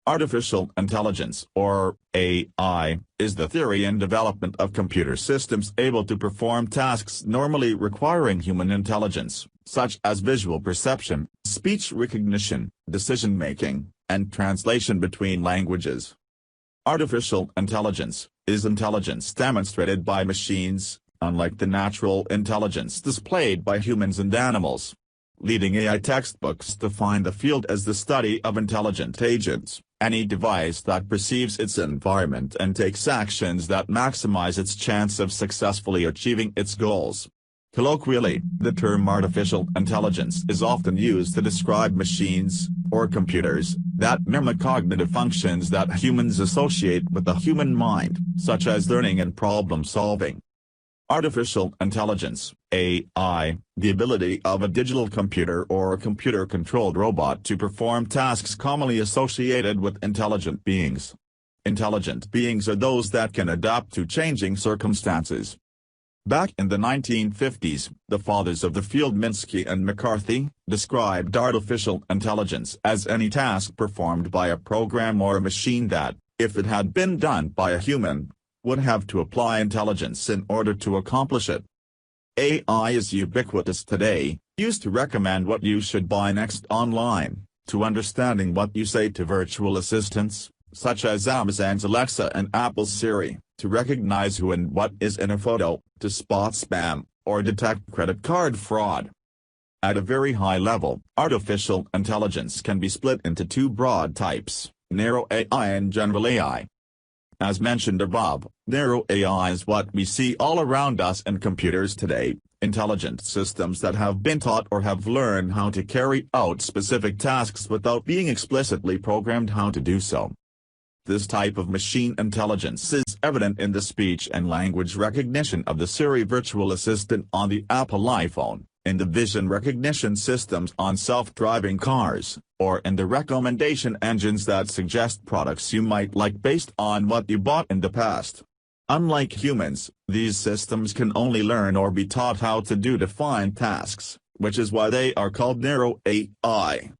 Artificial intelligence, or AI, is the theory and development of computer systems able to perform tasks normally requiring human intelligence, such as visual perception, speech recognition, decision-making, and translation between languages. Artificial intelligence is intelligence demonstrated by machines, unlike the natural intelligence displayed by humans and animals. Leading AI textbooks define the field as the study of intelligent agents, any device that perceives its environment and takes actions that maximize its chance of successfully achieving its goals. Colloquially, the term artificial intelligence is often used to describe machines, or computers, that mimic cognitive functions that humans associate with the human mind, such as learning and problem-solving. Artificial intelligence, AI, the ability of a digital computer or a computer-controlled robot to perform tasks commonly associated with intelligent beings. Intelligent beings are those that can adapt to changing circumstances. Back in the 1950s, the fathers of the field Minsky and McCarthy described artificial intelligence as any task performed by a program or a machine that, if it had been done by a human, would have to apply intelligence in order to accomplish it. AI is ubiquitous today, used to recommend what you should buy next online, to understanding what you say to virtual assistants, such as Amazon's Alexa and Apple's Siri, to recognize who and what is in a photo, to spot spam, or detect credit card fraud. At a very high level, artificial intelligence can be split into two broad types, narrow AI and general AI. As mentioned above, narrow AI is what we see all around us in computers today, intelligent systems that have been taught or have learned how to carry out specific tasks without being explicitly programmed how to do so. This type of machine intelligence is evident in the speech and language recognition of the Siri virtual assistant on the Apple iPhone, in the vision recognition systems on self-driving cars, or in the recommendation engines that suggest products you might like based on what you bought in the past. Unlike humans, these systems can only learn or be taught how to do defined tasks, which is why they are called narrow AI.